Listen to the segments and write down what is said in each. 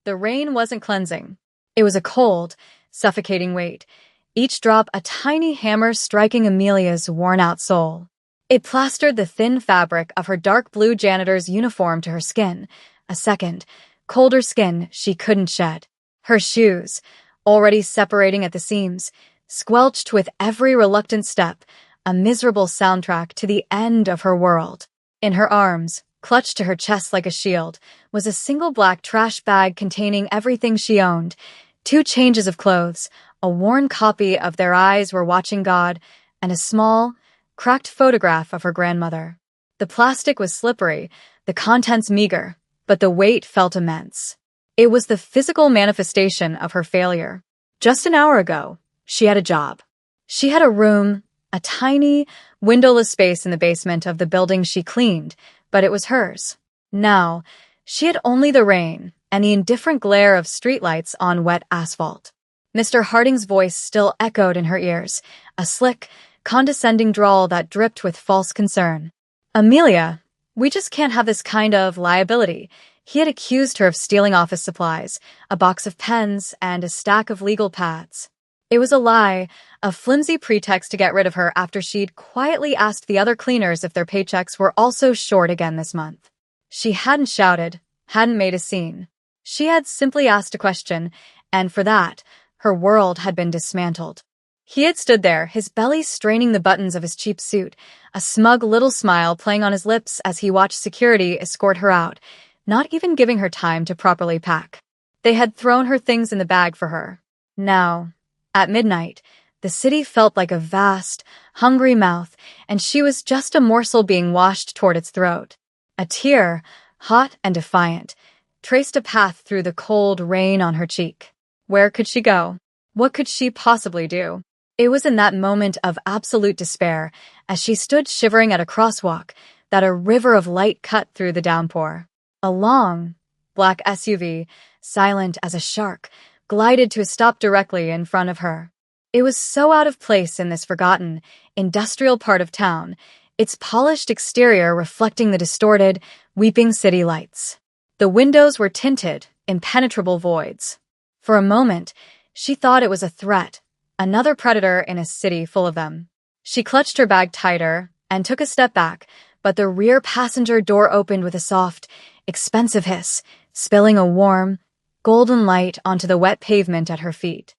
The rain wasn't cleansing. It was a cold, suffocating weight, each drop a tiny hammer striking Amelia's worn-out soul. It plastered the thin fabric of her dark blue janitor's uniform to her skin, a second, colder skin she couldn't shed. Her shoes, already separating at the seams, squelched with every reluctant step, a miserable soundtrack to the end of her world. In her arms, clutched to her chest like a shield, was a single black trash bag containing everything she owned, 2 changes of clothes, a worn copy of Their Eyes Were Watching God, and a small, cracked photograph of her grandmother. The plastic was slippery, the contents meager, but the weight felt immense. It was the physical manifestation of her failure. Just an hour ago, she had a job. She had a room, a tiny, windowless space in the basement of the building she cleaned, but it was hers. Now, she had only the rain and the indifferent glare of streetlights on wet asphalt. Mr. Harding's voice still echoed in her ears, a slick, condescending drawl that dripped with false concern. "Amelia, we just can't have this kind of liability." He had accused her of stealing office supplies, a box of pens, and a stack of legal pads. It was a lie, a flimsy pretext to get rid of her after she'd quietly asked the other cleaners if their paychecks were also short again this month. She hadn't shouted, hadn't made a scene. She had simply asked a question, and for that, her world had been dismantled. He had stood there, his belly straining the buttons of his cheap suit, a smug little smile playing on his lips as he watched security escort her out, not even giving her time to properly pack. They had thrown her things in the bag for her. Now, at midnight, the city felt like a vast, hungry mouth, and she was just a morsel being washed toward its throat. A tear, hot and defiant, traced a path through the cold rain on her cheek. Where could she go? What could she possibly do? It was in that moment of absolute despair, as she stood shivering at a crosswalk, that a river of light cut through the downpour. A long, black SUV, silent as a shark, glided to a stop directly in front of her. It was so out of place in this forgotten, industrial part of town, its polished exterior reflecting the distorted, weeping city lights. The windows were tinted, impenetrable voids. For a moment, she thought it was a threat, another predator in a city full of them. She clutched her bag tighter and took a step back, but the rear passenger door opened with a soft, expensive hiss, spilling a warm, golden light onto the wet pavement at her feet.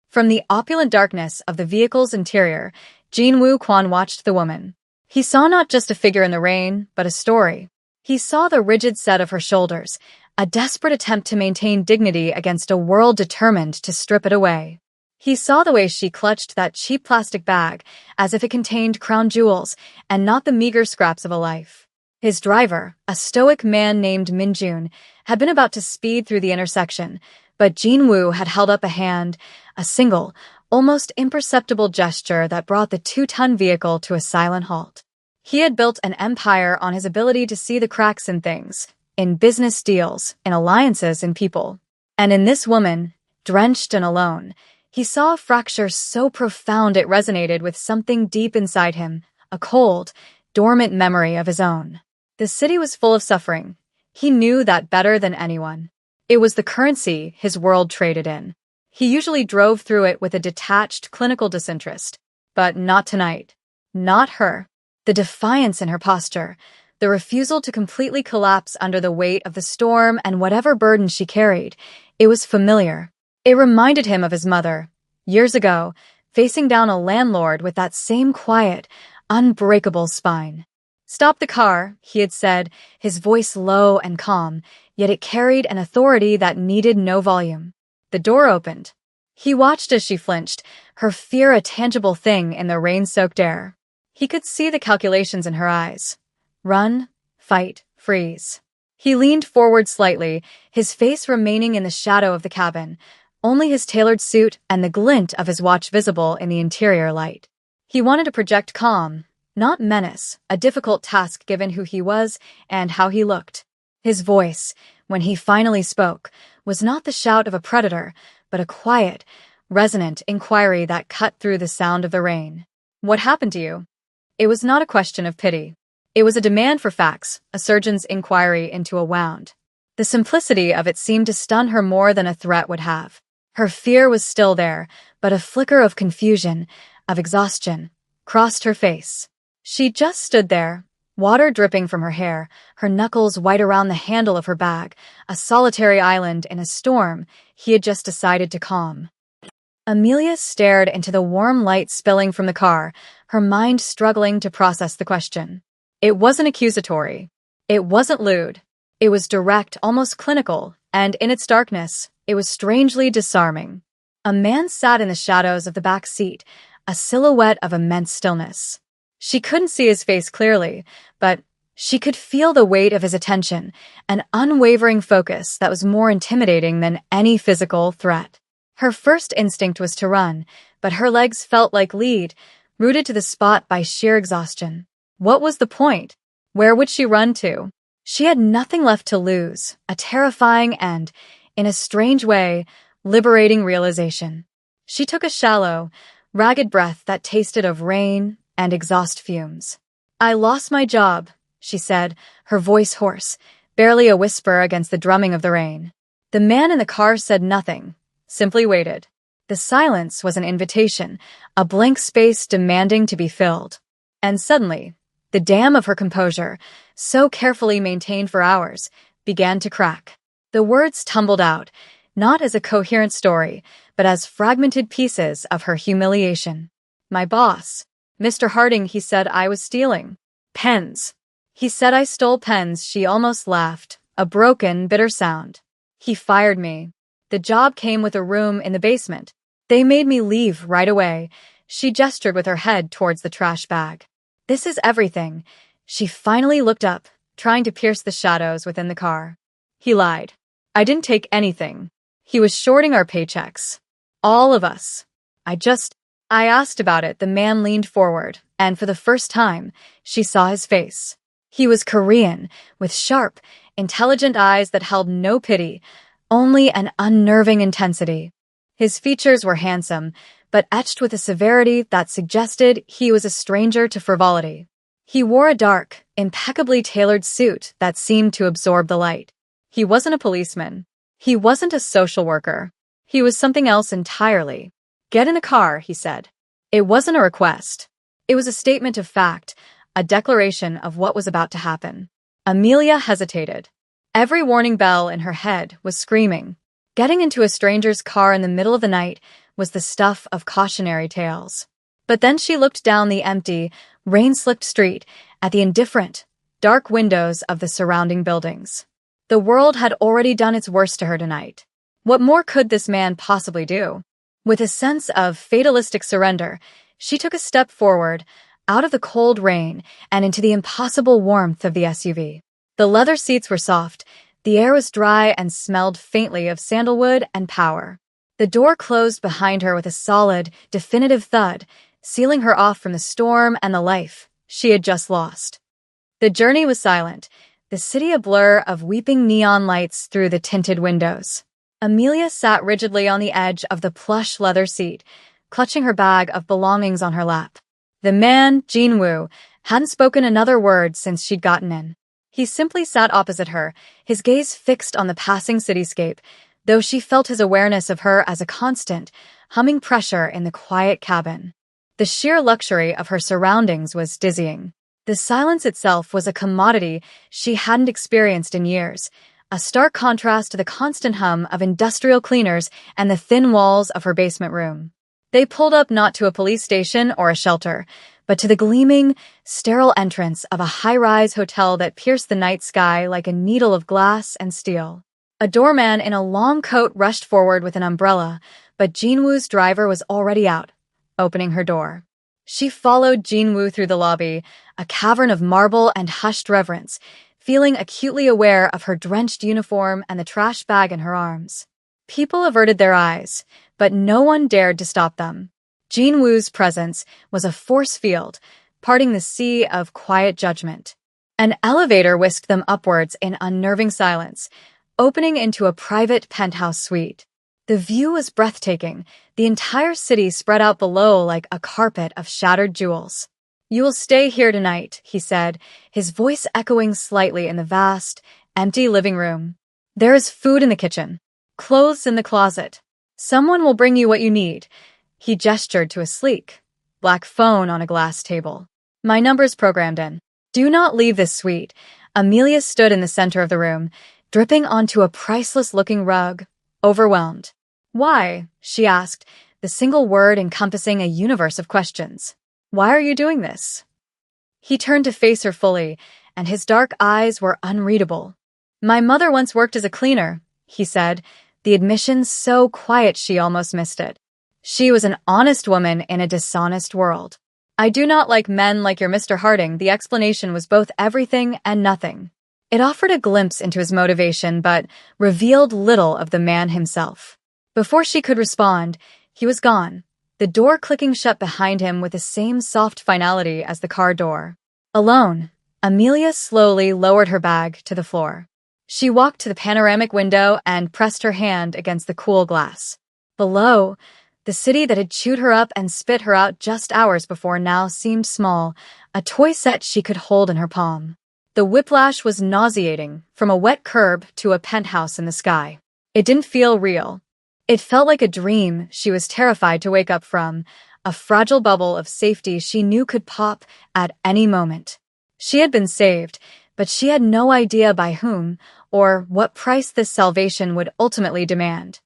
From the opulent darkness of the vehicle's interior, Jin-Woo Kwon watched the woman. He saw not just a figure in the rain, but a story. He saw the rigid set of her shoulders, a desperate attempt to maintain dignity against a world determined to strip it away. He saw the way she clutched that cheap plastic bag as if it contained crown jewels and not the meager scraps of a life. His driver, a stoic man named Min-jun, had been about to speed through the intersection, but Jin-Woo had held up a hand, a single, almost imperceptible gesture that brought the 2-ton vehicle to a silent halt. He had built an empire on his ability to see the cracks in things, in business deals, in alliances, in people. And in this woman, drenched and alone, he saw a fracture so profound it resonated with something deep inside him, a cold, dormant memory of his own. The city was full of suffering. He knew that better than anyone. It was the currency his world traded in. He usually drove through it with a detached, clinical disinterest. But not tonight. Not her. The defiance in her posture, the refusal to completely collapse under the weight of the storm and whatever burden she carried, it was familiar. It reminded him of his mother, years ago, facing down a landlord with that same quiet, unbreakable spine. "Stop the car," he had said, his voice low and calm, yet it carried an authority that needed no volume. The door opened. He watched as she flinched, her fear a tangible thing in the rain-soaked air. He could see the calculations in her eyes. Run, fight, freeze. He leaned forward slightly, his face remaining in the shadow of the cabin, only his tailored suit and the glint of his watch visible in the interior light. He wanted to project calm, not menace, a difficult task given who he was and how he looked. His voice, when he finally spoke, was not the shout of a predator, but a quiet, resonant inquiry that cut through the sound of the rain. "What happened to you?" It was not a question of pity. It was a demand for facts, a surgeon's inquiry into a wound. The simplicity of it seemed to stun her more than a threat would have. Her fear was still there, but a flicker of confusion, of exhaustion, crossed her face. She just stood there, water dripping from her hair, her knuckles white around the handle of her bag, a solitary island in a storm he had just decided to calm. Amelia stared into the warm light spilling from the car, her mind struggling to process the question. It wasn't accusatory. It wasn't lewd. It was direct, almost clinical, and in its darkness, it was strangely disarming. A man sat in the shadows of the back seat, a silhouette of immense stillness. She couldn't see his face clearly, but she could feel the weight of his attention, an unwavering focus that was more intimidating than any physical threat. Her first instinct was to run, but her legs felt like lead, rooted to the spot by sheer exhaustion. What was the point? Where would she run to? She had nothing left to lose, a terrifying and, in a strange way, liberating realization. She took a shallow, ragged breath that tasted of rain and exhaust fumes. "I lost my job," she said, her voice hoarse, barely a whisper against the drumming of the rain. The man in the car said nothing, simply waited. The silence was an invitation, a blank space demanding to be filled. And suddenly, the dam of her composure, so carefully maintained for hours, began to crack. The words tumbled out, not as a coherent story, but as fragmented pieces of her humiliation. "My boss, Mr. Harding, he said I was stealing pens. He said I stole pens." She almost laughed, a broken, bitter sound. "He fired me. The job came with a room in the basement. They made me leave right away." She gestured with her head towards the trash bag. "This is everything." She finally looked up, trying to pierce the shadows within the car. He lied. "I didn't take anything. He was shorting our paychecks. All of us. I asked about it." The man leaned forward, and for the first time, she saw his face. He was Korean, with sharp, intelligent eyes that held no pity, only an unnerving intensity. His features were handsome, but etched with a severity that suggested he was a stranger to frivolity. He wore a dark, impeccably tailored suit that seemed to absorb the light. He wasn't a policeman. He wasn't a social worker. He was something else entirely. "Get in a car," he said. It wasn't a request. It was a statement of fact, a declaration of what was about to happen. Amelia hesitated. Every warning bell in her head was screaming. Getting into a stranger's car in the middle of the night was the stuff of cautionary tales. But then she looked down the empty, rain-slicked street at the indifferent, dark windows of the surrounding buildings. The world had already done its worst to her tonight. What more could this man possibly do? With a sense of fatalistic surrender, she took a step forward, out of the cold rain and into the impossible warmth of the SUV. The leather seats were soft, the air was dry and smelled faintly of sandalwood and power. The door closed behind her with a solid, definitive thud, sealing her off from the storm and the life she had just lost. The journey was silent, the city a blur of weeping neon lights through the tinted windows. Amelia sat rigidly on the edge of the plush leather seat, clutching her bag of belongings on her lap. The man, Jin-woo, hadn't spoken another word since she'd gotten in. He simply sat opposite her, his gaze fixed on the passing cityscape, though she felt his awareness of her as a constant, humming pressure in the quiet cabin. The sheer luxury of her surroundings was dizzying. The silence itself was a commodity she hadn't experienced in years, a stark contrast to the constant hum of industrial cleaners and the thin walls of her basement room. They pulled up not to a police station or a shelter, but to the gleaming, sterile entrance of a high-rise hotel that pierced the night sky like a needle of glass and steel. A doorman in a long coat rushed forward with an umbrella, but Jin-woo's driver was already out, opening her door. She followed Jin-woo through the lobby, a cavern of marble and hushed reverence, feeling acutely aware of her drenched uniform and the trash bag in her arms. People averted their eyes, but no one dared to stop them. Jin-woo's presence was a force field, parting the sea of quiet judgment. An elevator whisked them upwards in unnerving silence, opening into a private penthouse suite. The view was breathtaking, the entire city spread out below like a carpet of shattered jewels. "You will stay here tonight," he said, his voice echoing slightly in the vast, empty living room. There is food in the kitchen, clothes in the closet. Someone will bring you what you need. He gestured to a sleek, black phone on a glass table. My number's programmed in. Do not leave this suite. Amelia stood in the center of the room, dripping onto a priceless-looking rug, overwhelmed. Why? She asked, the single word encompassing a universe of questions. Why are you doing this? He turned to face her fully, and his dark eyes were unreadable. My mother once worked as a cleaner, he said, the admission so quiet she almost missed it. She was an honest woman in a dishonest world. I do not like men like your Mr. Harding. The explanation was both everything and nothing. It offered a glimpse into his motivation, but revealed little of the man himself. Before she could respond, he was gone, the door clicking shut behind him with the same soft finality as the car door. Alone, Amelia slowly lowered her bag to the floor. She walked to the panoramic window and pressed her hand against the cool glass. Below, the city that had chewed her up and spit her out just hours before now seemed small, a toy set she could hold in her palm. The whiplash was nauseating, from a wet curb to a penthouse in the sky. It didn't feel real. It felt like a dream she was terrified to wake up from, a fragile bubble of safety she knew could pop at any moment. She had been saved, but she had no idea by whom or what price this salvation would ultimately demand.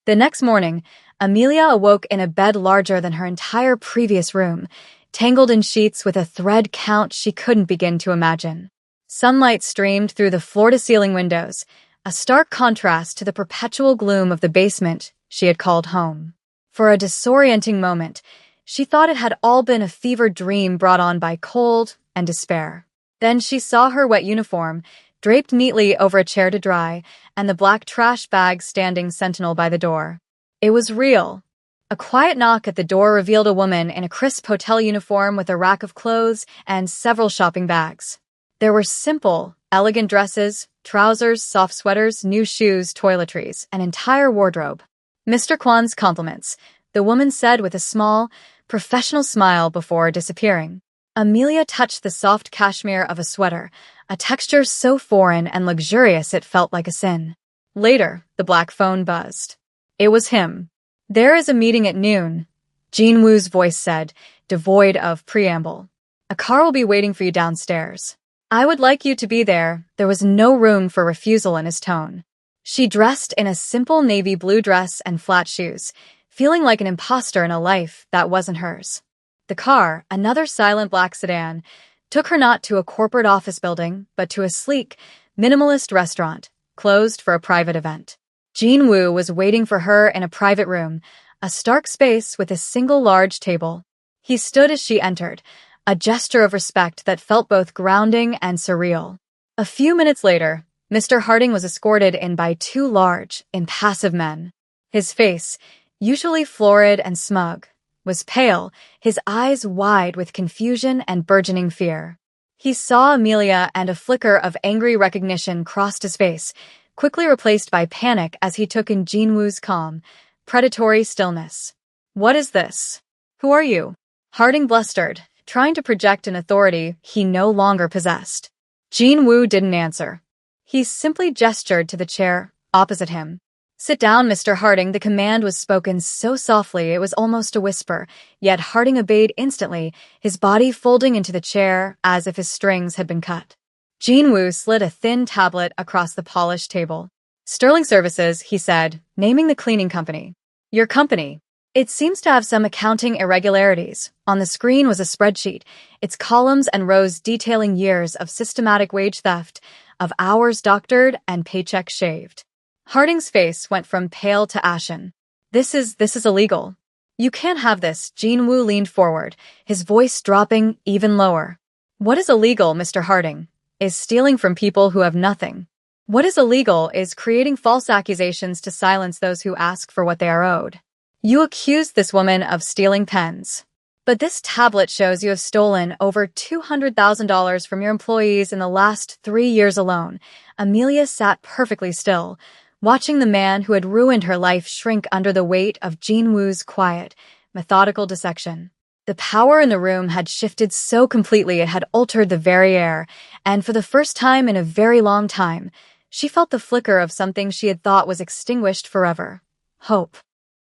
The next morning, Amelia awoke in a bed larger than her entire previous room, tangled in sheets with a thread count she couldn't begin to imagine. Sunlight streamed through the floor-to-ceiling windows, a stark contrast to the perpetual gloom of the basement she had called home. For a disorienting moment, she thought it had all been a fevered dream brought on by cold and despair. Then she saw her wet uniform, draped neatly over a chair to dry, and the black trash bag standing sentinel by the door. It was real. A quiet knock at the door revealed a woman in a crisp hotel uniform with a rack of clothes and several shopping bags. There were simple, elegant dresses, trousers, soft sweaters, new shoes, toiletries, an entire wardrobe. Mr. Kwan's compliments, the woman said with a small, professional smile before disappearing. Amelia touched the soft cashmere of a sweater, a texture so foreign and luxurious it felt like a sin. Later, the black phone buzzed. It was him. There is a meeting at noon, Jean Wu's voice said, devoid of preamble. A car will be waiting for you downstairs. I would like you to be there. There was no room for refusal in his tone. She dressed in a simple navy blue dress and flat shoes, feeling like an imposter in a life that wasn't hers. The car, another silent black sedan, took her not to a corporate office building, but to a sleek, minimalist restaurant, closed for a private event. Jean Wu was waiting for her in a private room, a stark space with a single large table. He stood as she entered, a gesture of respect that felt both grounding and surreal. A few minutes later, Mr. Harding was escorted in by two large, impassive men. His face, usually florid and smug, was pale, his eyes wide with confusion and burgeoning fear. He saw Amelia, and a flicker of angry recognition crossed his face, quickly replaced by panic as he took in Jean Wu's calm, predatory stillness. What is this? Who are you? Harding blustered, trying to project an authority he no longer possessed. Jean Wu didn't answer. He simply gestured to the chair opposite him. Sit down, Mr. Harding. The command was spoken so softly it was almost a whisper, yet Harding obeyed instantly, his body folding into the chair as if his strings had been cut. Jean Wu slid a thin tablet across the polished table. Sterling Services, he said, naming the cleaning company. Your company. It seems to have some accounting irregularities. On the screen was a spreadsheet, its columns and rows detailing years of systematic wage theft, of hours doctored and paychecks shaved. Harding's face went from pale to ashen. This is illegal. You can't have this. Jean Wu leaned forward, his voice dropping even lower. What is illegal, Mr. Harding, is stealing from people who have nothing. What is illegal is creating false accusations to silence those who ask for what they are owed. You accused this woman of stealing pens. But this tablet shows you have stolen over $200,000 from your employees in the last 3 years alone. Amelia sat perfectly still, watching the man who had ruined her life shrink under the weight of Jean Wu's quiet, methodical dissection. The power in the room had shifted so completely it had altered the very air, and for the first time in a very long time, She felt the flicker of something she had thought was extinguished forever. Hope.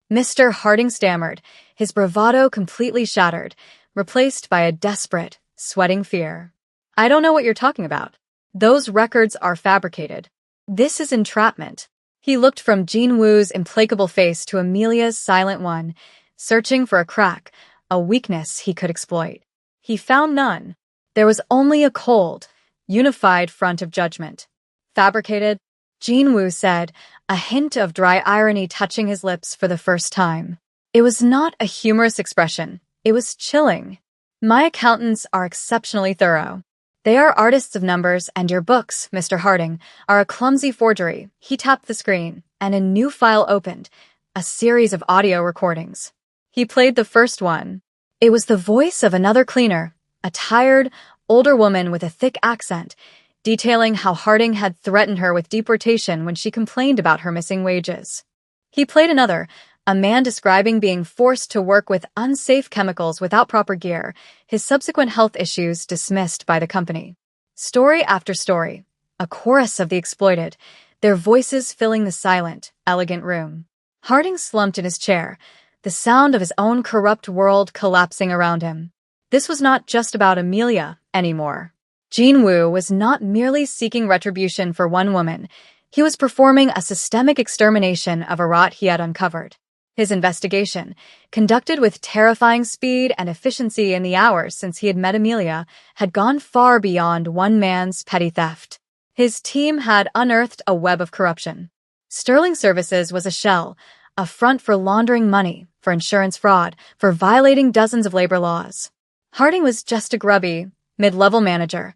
Mr. Harding stammered, his bravado completely shattered, replaced by a desperate, sweating fear. I don't know what you're talking about. Those records are fabricated. This is entrapment. He looked from Jean Wu's implacable face to Amelia's silent one, searching for a crack, a weakness he could exploit. He found none. There was only a cold, unified front of judgment. Fabricated? Jean Wu said, a hint of dry irony touching his lips for the first time. It was not a humorous expression. It was chilling. My accountants are exceptionally thorough. They are artists of numbers, and your books, Mr. Harding, are a clumsy forgery. He tapped the screen, and a new file opened, a series of audio recordings. He played the first one. It was the voice of another cleaner, a tired, older woman with a thick accent, detailing how Harding had threatened her with deportation when she complained about her missing wages. He played another, a man describing being forced to work with unsafe chemicals without proper gear, his subsequent health issues dismissed by the company. Story after story, a chorus of the exploited, their voices filling the silent, elegant room. Harding slumped in his chair, the sound of his own corrupt world collapsing around him. This was not just about Amelia anymore. Jean Wu was not merely seeking retribution for one woman. He was performing a systemic extermination of a rot he had uncovered. His investigation, conducted with terrifying speed and efficiency in the hours since he had met Amelia, had gone far beyond one man's petty theft. His team had unearthed a web of corruption. Sterling Services was a shell, a front for laundering money, for insurance fraud, for violating dozens of labor laws. Harding was just a grubby, mid-level manager,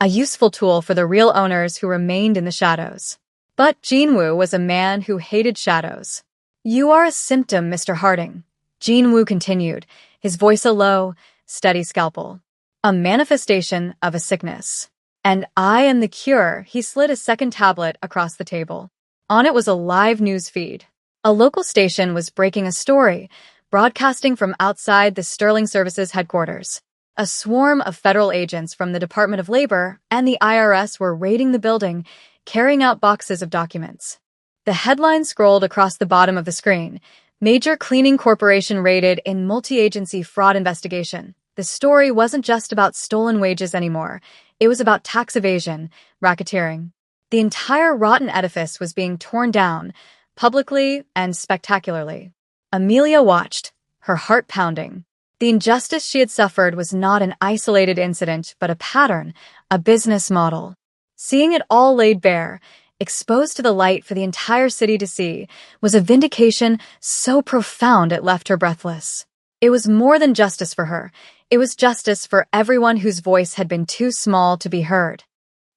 a useful tool for the real owners who remained in the shadows. But Jean Wu was a man who hated shadows. You are a symptom, Mr. Harding, Jean Wu continued, his voice a low, steady scalpel. A manifestation of a sickness. And I am the cure. He slid a second tablet across the table. On it was a live news feed. A local station was breaking a story, broadcasting from outside the Sterling Services headquarters. A swarm of federal agents from the Department of Labor and the IRS were raiding the building, carrying out boxes of documents. The headline scrolled across the bottom of the screen. Major cleaning corporation raided in multi-agency fraud investigation. The story wasn't just about stolen wages anymore. It was about tax evasion, racketeering. The entire rotten edifice was being torn down, publicly and spectacularly. Amelia watched, her heart pounding. The injustice she had suffered was not an isolated incident, but a pattern, a business model. Seeing it all laid bare, exposed to the light for the entire city to see, was a vindication so profound it left her breathless. It was more than justice for her. It was justice for everyone whose voice had been too small to be heard.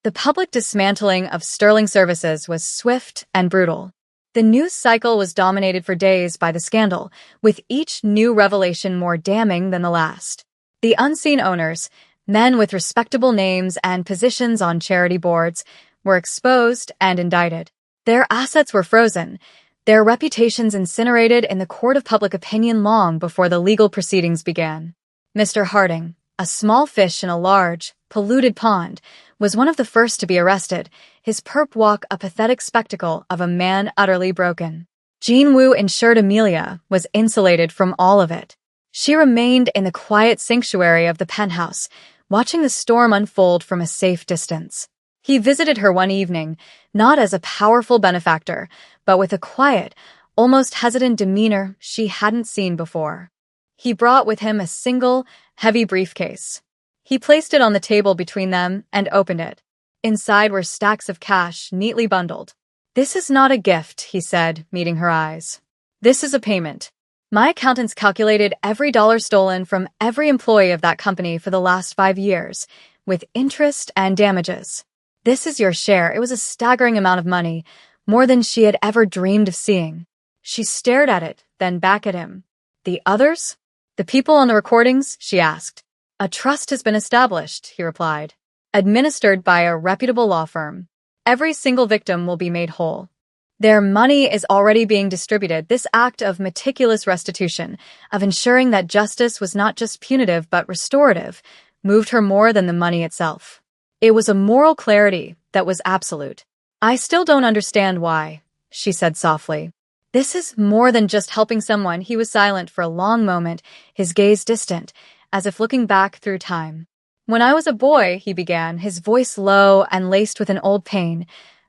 The public dismantling of Sterling Services was swift and brutal. The news cycle was dominated for days by the scandal, with each new revelation more damning than the last. The unseen owners, men with respectable names and positions on charity boards, were exposed and indicted. Their assets were frozen, their reputations incinerated in the court of public opinion long before the legal proceedings began. Mr. Harding, a small fish in a large, polluted pond, was one of the first to be arrested, his perp walk a pathetic spectacle of a man utterly broken. Jean Wu ensured Amelia was insulated from all of it. She remained in the quiet sanctuary of the penthouse, watching the storm unfold from a safe distance. He visited her one evening, not as a powerful benefactor, but with a quiet, almost hesitant demeanor she hadn't seen before. He brought with him a single, heavy briefcase. He placed it on the table between them and opened it. Inside were stacks of cash, neatly bundled. "This is not a gift," he said, meeting her eyes. "This is a payment. My accountants calculated every dollar stolen from every employee of that company for the last 5 years, with interest and damages. This is your share." It was a staggering amount of money, more than she had ever dreamed of seeing. She stared at it, then back at him. "The others? The people on the recordings?" she asked. "A trust has been established," he replied, "administered by a reputable law firm. Every single victim will be made whole. Their money is already being distributed." This act of meticulous restitution, of ensuring that justice was not just punitive but restorative, moved her more than the money itself. It was a moral clarity that was absolute. I still don't understand why, she said softly. This is more than just helping someone. He was silent for a long moment, his gaze distant, as if looking back through time. When I was a boy, he began, his voice low and laced with an old pain,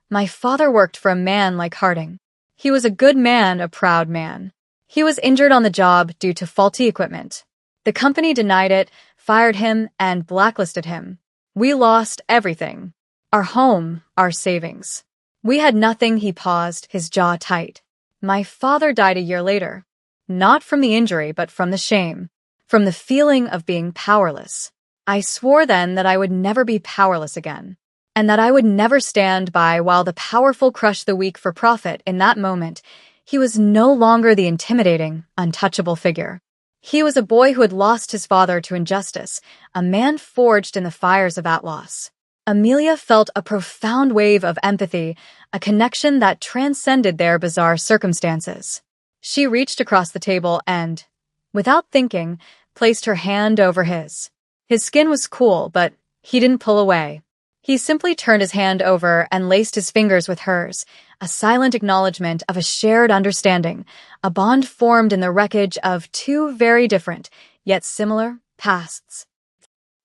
my father worked for a man like Harding. He was a good man, a proud man. He was injured on the job due to faulty equipment. The company denied it, fired him, and blacklisted him. We lost everything. Our home, our savings. We had nothing. He paused, his jaw tight. My father died a year later. Not from the injury, but from the shame. From the feeling of being powerless. I swore then that I would never be powerless again. And that I would never stand by while the powerful crushed the weak for profit. In that moment, he was no longer the intimidating, untouchable figure. He was a boy who had lost his father to injustice, a man forged in the fires of that loss. Amelia felt a profound wave of empathy, a connection that transcended their bizarre circumstances. She reached across the table and, without thinking, placed her hand over his. His skin was cool, but he didn't pull away. He simply turned his hand over and laced his fingers with hers, a silent acknowledgement of a shared understanding, a bond formed in the wreckage of two very different, yet similar, pasts.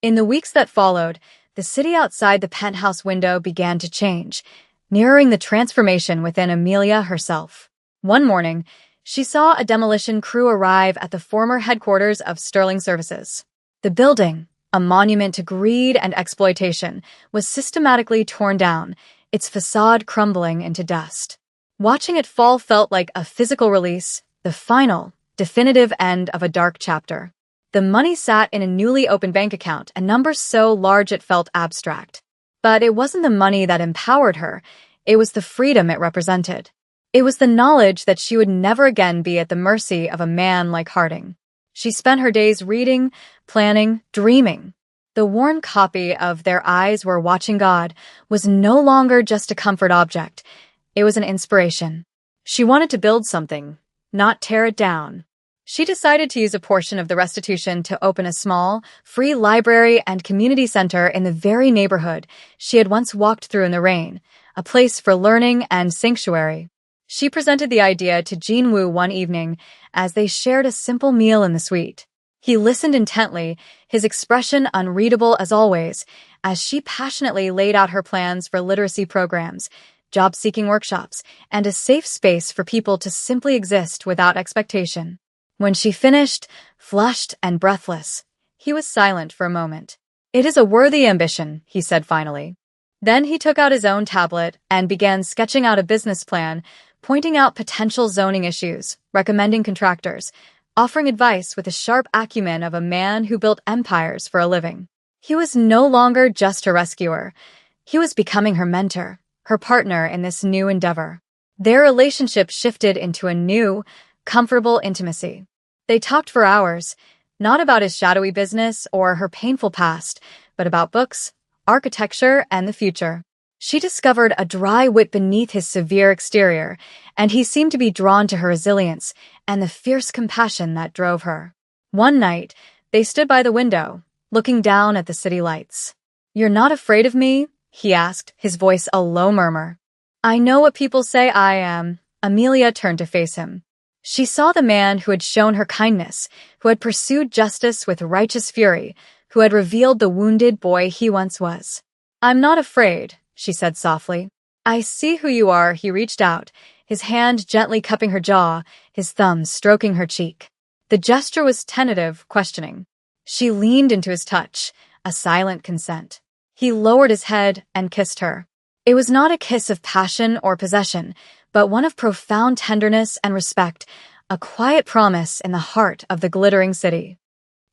In the weeks that followed, the city outside the penthouse window began to change, mirroring the transformation within Amelia herself. One morning, she saw a demolition crew arrive at the former headquarters of Sterling Services. The building, a monument to greed and exploitation, was systematically torn down, its facade crumbling into dust. Watching it fall felt like a physical release, the final, definitive end of a dark chapter. The money sat in a newly opened bank account, a number so large it felt abstract. But it wasn't the money that empowered her, it was the freedom it represented. It was the knowledge that she would never again be at the mercy of a man like Harding. She spent her days reading, planning, dreaming. The worn copy of Their Eyes Were Watching God was no longer just a comfort object. It was an inspiration. She wanted to build something, not tear it down. She decided to use a portion of the restitution to open a small, free library and community center in the very neighborhood she had once walked through in the rain, a place for learning and sanctuary. She presented the idea to Jean Wu one evening as they shared a simple meal in the suite. He listened intently, his expression unreadable as always, as she passionately laid out her plans for literacy programs, job-seeking workshops, and a safe space for people to simply exist without expectation. When she finished, flushed and breathless, he was silent for a moment. "It is a worthy ambition," he said finally. Then he took out his own tablet and began sketching out a business plan, pointing out potential zoning issues, recommending contractors, offering advice with the sharp acumen of a man who built empires for a living. He was no longer just her rescuer. He was becoming her mentor, her partner in this new endeavor. Their relationship shifted into a new, comfortable intimacy. They talked for hours, not about his shadowy business or her painful past, but about books, architecture, and the future. She discovered a dry wit beneath his severe exterior, and he seemed to be drawn to her resilience and the fierce compassion that drove her. One night, they stood by the window, looking down at the city lights. "You're not afraid of me?" he asked, his voice a low murmur. "I know what people say I am." Amelia turned to face him. She saw the man who had shown her kindness, who had pursued justice with righteous fury, who had revealed the wounded boy he once was. "I'm not afraid," she said softly. "I see who you are." He reached out, his hand gently cupping her jaw, his thumb stroking her cheek. The gesture was tentative, questioning. She leaned into his touch, a silent consent. He lowered his head and kissed her. It was not a kiss of passion or possession, but one of profound tenderness and respect, a quiet promise in the heart of the glittering city.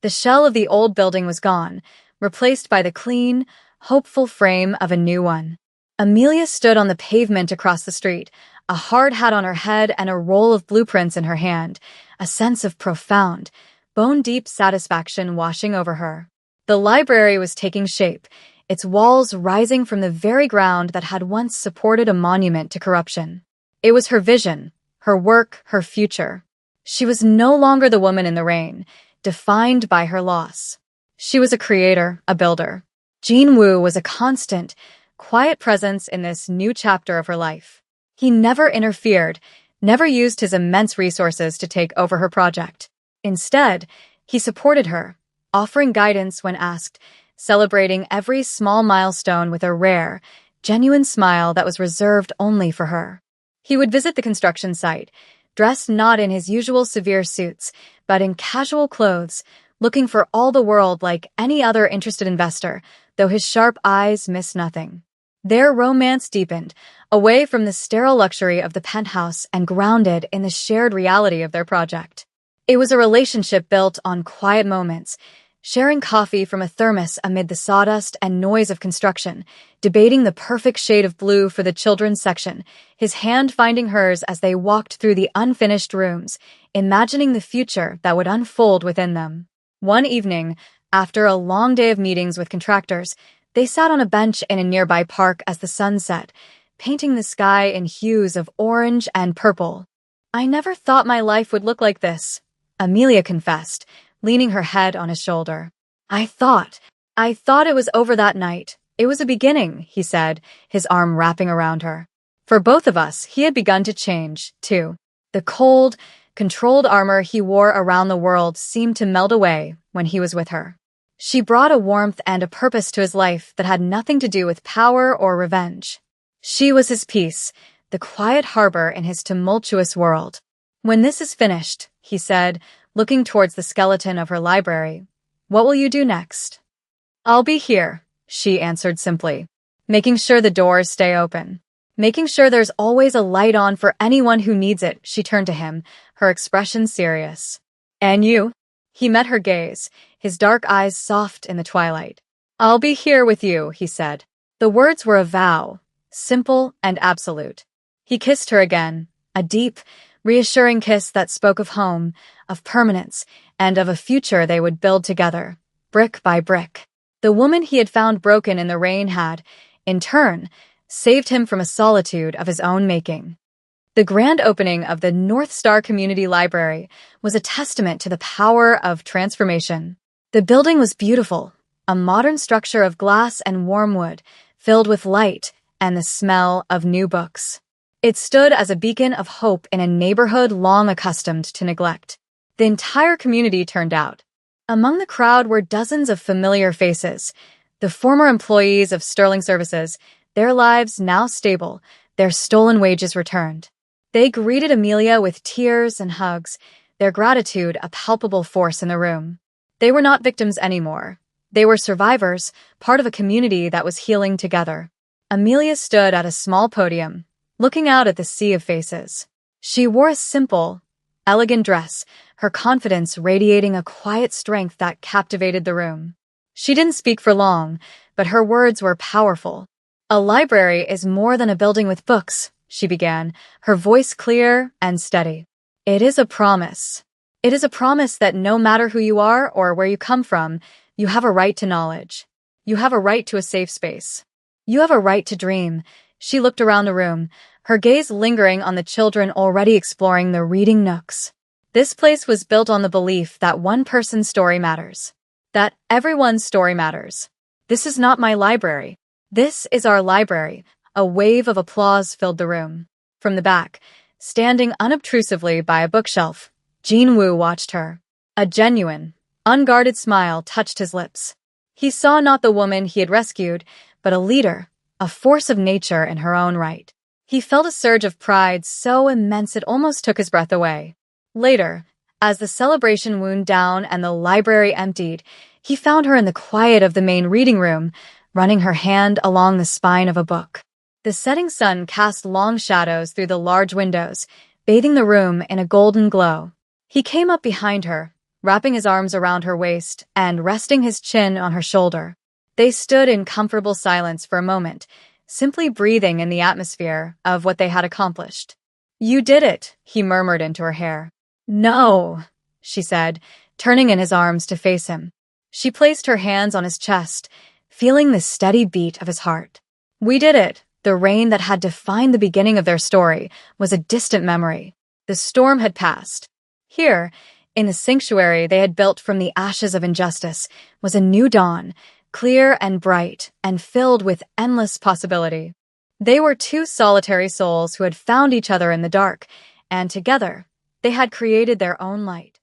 The shell of the old building was gone, replaced by the clean, hopeful frame of a new one. Amelia stood on the pavement across the street, a hard hat on her head and a roll of blueprints in her hand, a sense of profound, bone-deep satisfaction washing over her. The library was taking shape, its walls rising from the very ground that had once supported a monument to corruption. It was her vision, her work, her future. She was no longer the woman in the rain, defined by her loss. She was a creator, a builder. Jean Wu was a constant, quiet presence in this new chapter of her life. He never interfered, never used his immense resources to take over her project. Instead, he supported her, offering guidance when asked, celebrating every small milestone with a rare, genuine smile that was reserved only for her. He would visit the construction site, dressed not in his usual severe suits, but in casual clothes, looking for all the world like any other interested investor, though his sharp eyes missed nothing. Their romance deepened, away from the sterile luxury of the penthouse and grounded in the shared reality of their project. It was a relationship built on quiet moments, sharing coffee from a thermos amid the sawdust and noise of construction, debating the perfect shade of blue for the children's section, his hand finding hers as they walked through the unfinished rooms, imagining the future that would unfold within them. One evening, after a long day of meetings with contractors, they sat on a bench in a nearby park as the sun set, painting the sky in hues of orange and purple. "I never thought my life would look like this," Amelia confessed, leaning her head on his shoulder. I thought it was over that night. It was a beginning," he said, his arm wrapping around her. For both of us, he had begun to change, too. The cold, controlled armor he wore around the world seemed to melt away when he was with her. She brought a warmth and a purpose to his life that had nothing to do with power or revenge. She was his peace, the quiet harbor in his tumultuous world. "When this is finished," he said, looking towards the skeleton of her library, "what will you do next?" "I'll be here," she answered simply, "making sure the doors stay open. Making sure there's always a light on for anyone who needs it." She turned to him, her expression serious. "And you?" He met her gaze, his dark eyes soft in the twilight. "I'll be here with you," he said. The words were a vow, simple and absolute. He kissed her again, a deep, reassuring kiss that spoke of home, of permanence, and of a future they would build together, brick by brick. The woman he had found broken in the rain had, in turn, saved him from a solitude of his own making. The grand opening of the North Star Community Library was a testament to the power of transformation. The building was beautiful, a modern structure of glass and warm wood, filled with light and the smell of new books. It stood as a beacon of hope in a neighborhood long accustomed to neglect. The entire community turned out. Among the crowd were dozens of familiar faces, the former employees of Sterling Services, their lives now stable, their stolen wages returned. They greeted Amelia with tears and hugs, their gratitude a palpable force in the room. They were not victims anymore. They were survivors, part of a community that was healing together. Amelia stood at a small podium, looking out at the sea of faces. She wore a simple, elegant dress, her confidence radiating a quiet strength that captivated the room. She didn't speak for long, but her words were powerful. "A library is more than a building with books," she began, her voice clear and steady. "It is a promise. It is a promise that no matter who you are or where you come from, you have a right to knowledge. You have a right to a safe space. You have a right to dream." She looked around the room, her gaze lingering on the children already exploring the reading nooks. This place was built on the belief that one person's story matters, that everyone's story matters. "This is not my library. This is our library." A wave of applause filled the room. From the back, standing unobtrusively by a bookshelf, Jean Wu watched her. A genuine, unguarded smile touched his lips. He saw not the woman he had rescued, but a leader, a force of nature in her own right. He felt a surge of pride so immense it almost took his breath away. Later, as the celebration wound down and the library emptied, he found her in the quiet of the main reading room, running her hand along the spine of a book. The setting sun cast long shadows through the large windows, bathing the room in a golden glow. He came up behind her, wrapping his arms around her waist and resting his chin on her shoulder. They stood in comfortable silence for a moment, simply breathing in the atmosphere of what they had accomplished. "You did it," he murmured into her hair. "No," she said, turning in his arms to face him. She placed her hands on his chest, feeling the steady beat of his heart. "We did it." The rain that had defined the beginning of their story was a distant memory. The storm had passed. Here, in the sanctuary they had built from the ashes of injustice, was a new dawn, clear and bright, and filled with endless possibility. They were two solitary souls who had found each other in the dark, and together, they had created their own light.